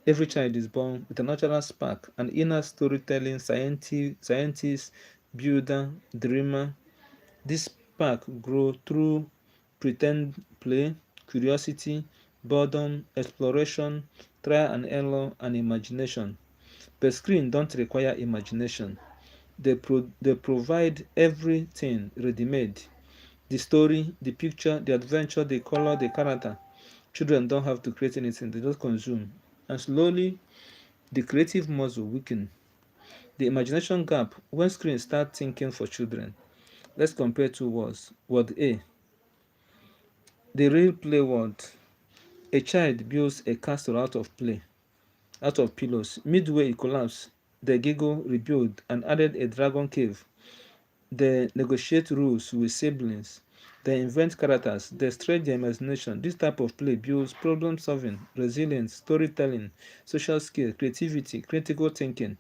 Every child is born with a natural spark, an inner storytelling scientist, builder, dreamer. This spark grows through pretend play, curiosity, boredom, exploration, trial and error, and imagination. But screens don't require imagination. They provide everything ready-made. The story, the picture, the adventure, the color, the character. Children don't have to create anything, they just consume. And slowly, the creative muscle weakens. The imagination gap when screens start thinking for children. Let's compare two words. Word A, the real play world. A child builds a castle out of pillows. Midway it collapsed. They giggle, rebuild, and added a dragon cave. They negotiate rules with siblings. They invent characters. They stretch their imagination. This type of play builds problem solving, resilience, storytelling, social skill, creativity, critical thinking.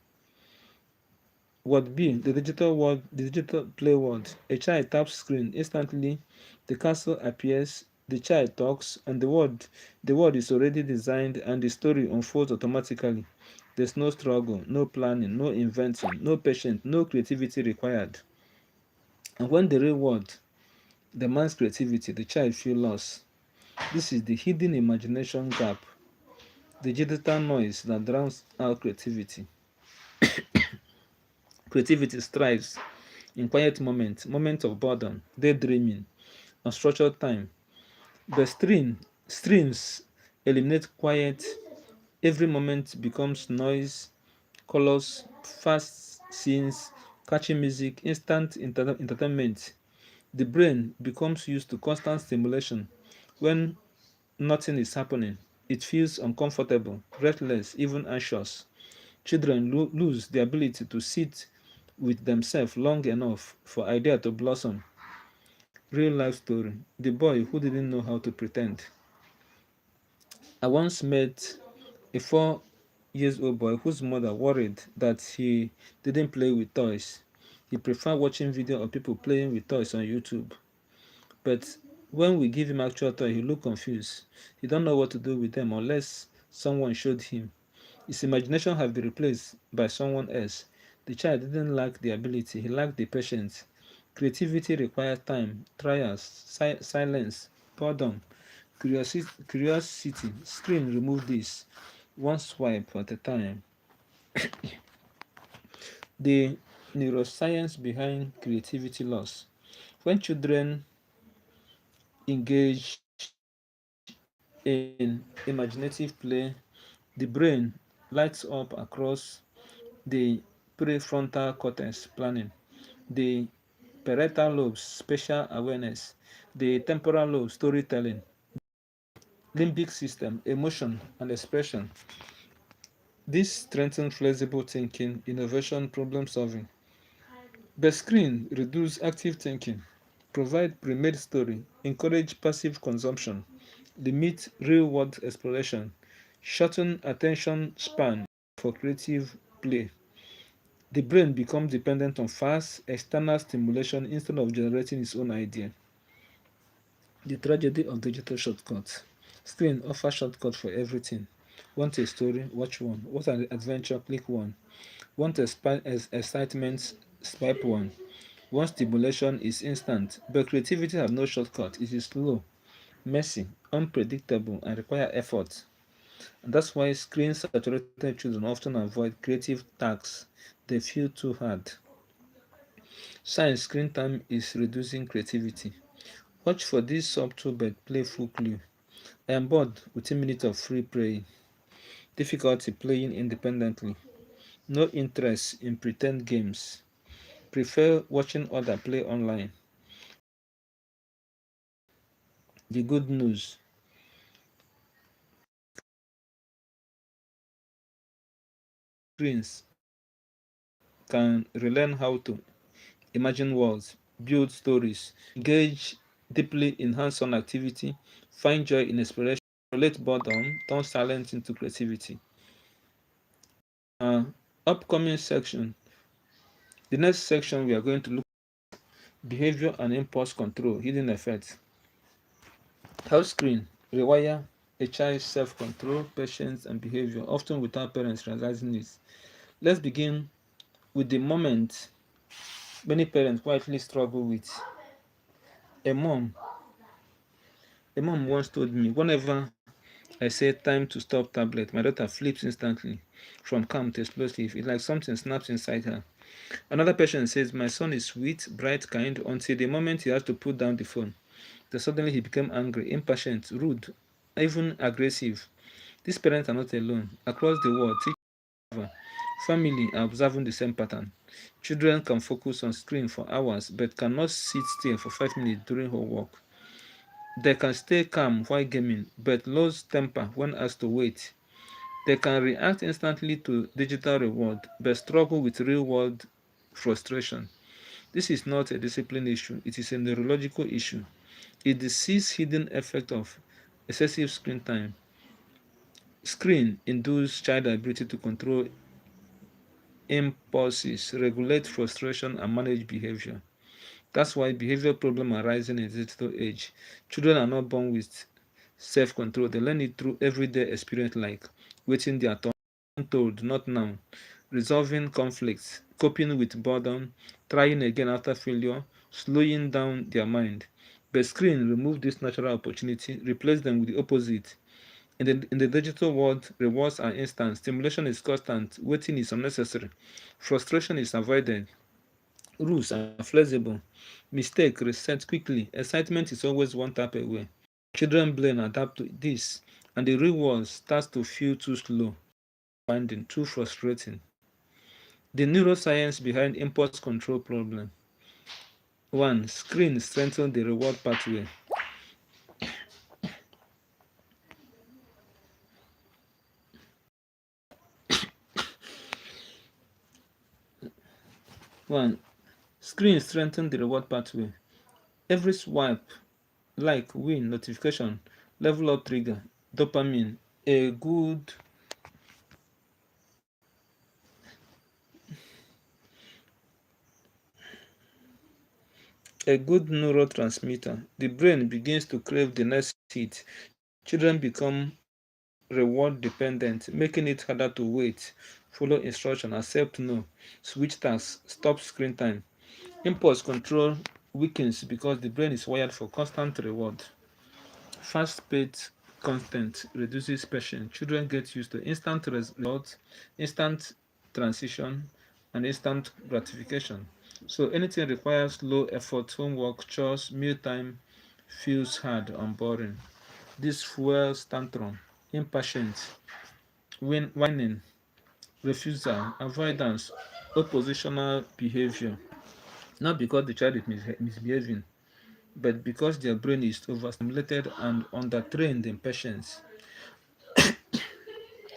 Word B, the digital play world. A child taps screen. Instantly, the castle appears, the child talks, and the world is already designed and the story unfolds automatically. There's no struggle, no planning, no inventing, no patience, no creativity required. And when the real world demands creativity, the child feels lost. This is the hidden imagination gap, the digital noise that drowns out creativity. Creativity thrives in quiet moments of boredom, daydreaming, unstructured time. But streams eliminate quiet. Every moment becomes noise, colors, fast scenes, catchy music, instant entertainment. The brain becomes used to constant stimulation. When nothing is happening, it feels uncomfortable, restless, even anxious. Children lose the ability to sit with themselves long enough for idea to blossom. Real life story. The boy who didn't know how to pretend. I once met a 4 years old boy whose mother worried that he didn't play with toys. He preferred watching video of people playing with toys on YouTube. But when we give him actual toy, he look confused. He don't know what to do with them unless someone showed him. His imagination had been replaced by someone else. The child didn't lack the ability, he lacked the patience. Creativity requires time, trials, silence, boredom, curiosity. Screen remove this one swipe at a time. The neuroscience behind creativity loss. When children engage in imaginative play, the brain lights up across the prefrontal cortex planning, the parietal lobes spatial awareness, the temporal lobe storytelling, limbic system emotion and expression. This strengthens flexible thinking, innovation, problem solving. The screen reduce active thinking, provide pre-made story, encourage passive consumption, limit real-world exploration, shorten attention span for creative play. The brain becomes dependent on fast external stimulation instead of generating its own idea. The tragedy of digital shortcuts. Screen offers shortcuts for everything. Want a story? Watch one. Want an adventure? Click one. Want excitement? Swipe one. Want stimulation is instant, but creativity has no shortcut. It is slow, messy, unpredictable, and require effort. And that's why screen-saturated children often avoid creative tasks. They feel too hard. Science screen time is reducing creativity. Watch for this subtle but playful clue. I am bored with a minute of free play. Difficulty playing independently. No interest in pretend games. Prefer watching other play online. The good news. Screens can relearn how to imagine worlds, build stories, engage deeply in hands-on activity, find joy in exploration, relate boredom, turn silence into creativity. Uh, Upcoming section. The next section we are going to look at behavior and impulse control, hidden effects. Health screen rewire a child's self-control, patience, and behavior, often without parents realizing it. Let's begin with the moment many parents quietly struggle with. A mom, a mom once told me, whenever I say time to stop tablet, my daughter flips instantly from calm to explosive. It's like something snaps inside her. Another patient says, my son is sweet, bright, kind, until the moment he has to put down the phone. Then suddenly he became angry, impatient, rude, even aggressive. These parents are not alone. Across the world, teachers, family are observing the same pattern. Children can focus on screen for hours but cannot sit still for 5 minutes during homework. They can stay calm while gaming, but lose temper when asked to wait. They can react instantly to digital reward, but struggle with real-world frustration. This is not a discipline issue, it is a neurological issue. It disease hidden effect of excessive screen time. Screen induce child ability to control impulses, regulate frustration, and manage behavior. That's why behavior problems are rising in the digital age. Children are not born with self-control. They learn it through everyday experience like waiting their turn, told, not now, resolving conflicts, coping with boredom, trying again after failure, slowing down their mind. But screen remove this natural opportunity, replace them with the opposite. In the digital world, rewards are instant, stimulation is constant, waiting is unnecessary, frustration is avoided, rules are flexible, mistake reset quickly, excitement is always one tap away. Children brain adapt to this, and the reward starts to feel too slow, finding too frustrating. The neuroscience behind impulse control problem. 1. Screen strengthen the reward pathway. One, screen strengthen the reward pathway. Every swipe, like, win, notification, level up trigger, dopamine, a good a good neurotransmitter. The brain begins to crave the next hit. Children become reward dependent, making it harder to wait, follow instruction, accept no, switch tasks, stop screen time. Impulse control weakens because the brain is wired for constant reward. Fast-paced content reduces patience. Children get used to instant results, instant transition, and instant gratification. So anything requires low effort, homework, chores, mealtime feels hard and boring. This fuels tantrum, impatience, whining, refusal, avoidance, oppositional behavior. Not because the child is misbehaving, but because their brain is overstimulated and undertrained in patience.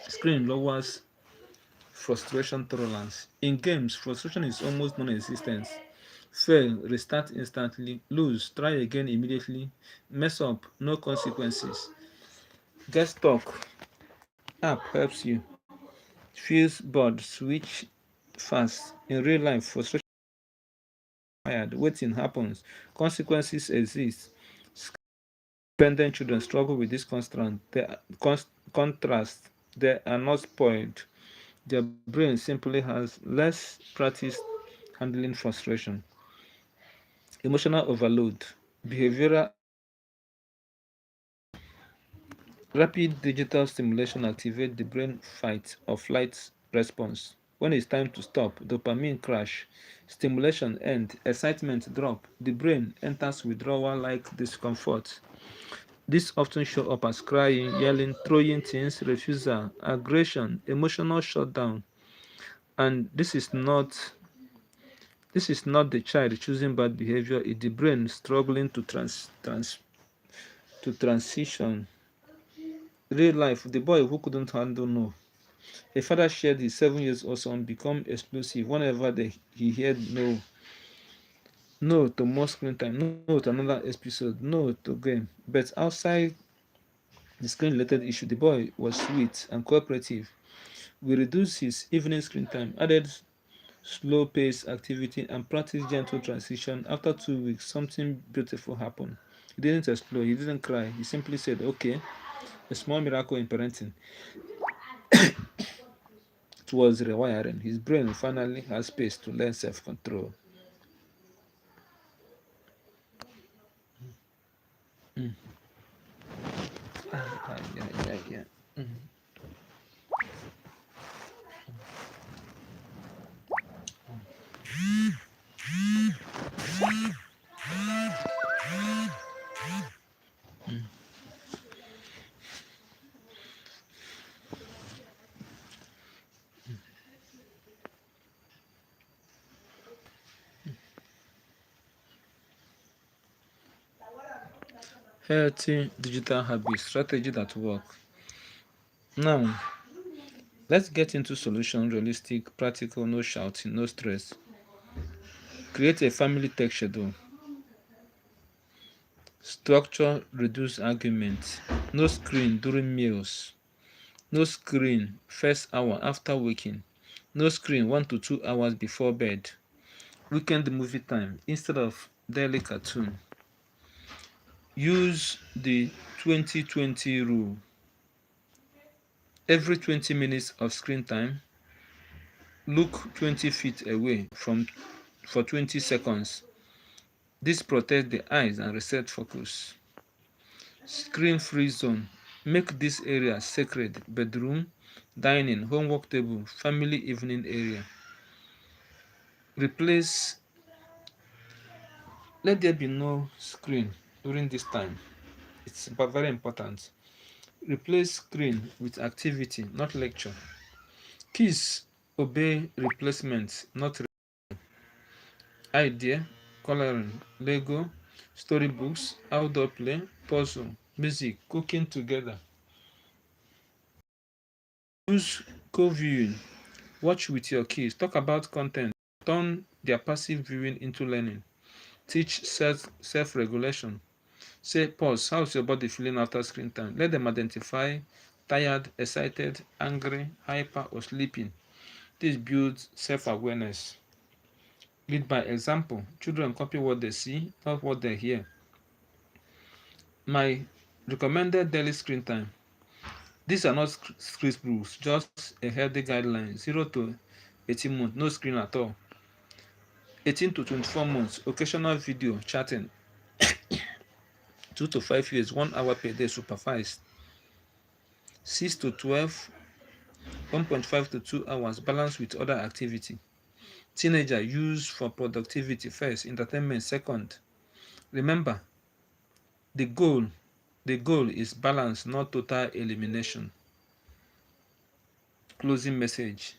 Screen lowers frustration tolerance. In games, frustration is almost non-existent. Fail, restart instantly, lose, try again immediately, mess up, no consequences. Get stuck, app helps you. Feels bored, switch fast. In real life, frustration is required, waiting happens, consequences exist. Dependent children struggle with this contrast. They are not spoiled. Their brain simply has less practice handling frustration. Emotional overload, behavioral rapid digital stimulation activate the brain fight or flight response. When it's time to stop, dopamine crash, stimulation end, excitement drop, the brain enters withdrawal like discomfort. This often show up as crying, yelling, throwing things, refusal, aggression, emotional shutdown. And this is not the child choosing bad behavior, it's the brain struggling to transition. Real life, the boy who couldn't handle no. A father shared his 7 years old son become explosive whenever he heard no. No to more screen time, no to another episode, no to game. But outside the screen related issue, the boy was sweet and cooperative. We reduced his evening screen time, added slow paced activity, and practiced gentle transition. After 2 weeks, something beautiful happened. He didn't explode, he didn't cry. He simply said, okay, a small miracle in parenting. It was rewiring. His brain finally has space to learn self control. Yeah, yeah, yeah. Healthy digital habits, strategy that work. Now, let's get into solution, realistic, practical, no shouting, no stress. Create a family tech schedule. Structure, reduce arguments. No screen during meals. No screen first hour after waking. No screen 1 to 2 hours before bed. Weekend movie time instead of daily cartoon. Use the 20-20 rule. Every 20 minutes of screen time, look 20 feet away for 20 seconds. This protects the eyes and reset focus. Screen-free zone. Make this area sacred. Bedroom, dining, homework table, family evening area. Replace, let there be no screen during this time. It's very important. Replace screen with activity, not lecture. Kids obey replacement, not idea, coloring, Lego, storybooks, outdoor play, puzzle, music, cooking together. Use co-viewing. Watch with your kids. Talk about content. Turn their passive viewing into learning. Teach self-regulation. Say, pause. How's your body feeling after screen time? Let them identify tired, excited, angry, hyper, or sleeping. This builds self-awareness. Lead by example. Children copy what they see, not what they hear. My recommended daily screen time. These are not strict rules, just a healthy guideline. 0 to 18 months, no screen at all. 18 to 24 months, occasional video chatting. 2 to 5 years, 1 hour per day supervised. 6 to 12, 1.5 to 2 hours, balanced with other activity. Teenager, use for productivity first, entertainment second. Remember, the goal is balance, not total elimination. Closing message.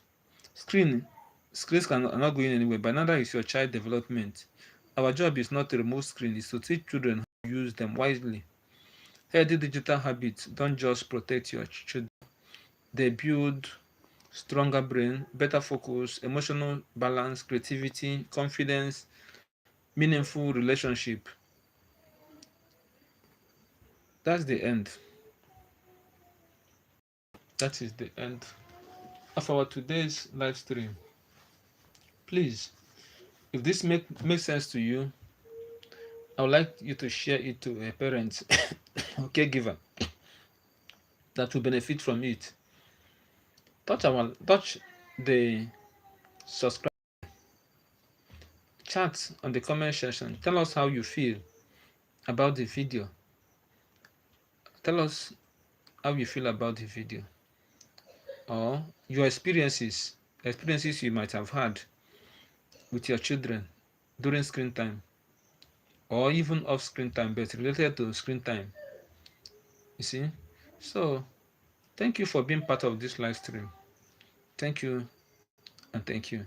Screens are not going anywhere, but neither is your child development. Our job is not to remove screens, it's to teach children how to use them wisely. Healthy digital habits don't just protect your children, they build stronger brain, better focus, emotional balance, creativity, confidence, meaningful relationship. That's the end. That is the end of our today's live stream. Please, if this makes sense to you, I would like you to share it to a parent or caregiver that will benefit from it. Touch the subscribe, chat on the comment section. Tell us how you feel about the video. Tell us how you feel about the video, or your experiences you might have had with your children during screen time, or even off screen time, but related to screen time. You see? So, thank you for being part of this live stream. Thank you, and thank you.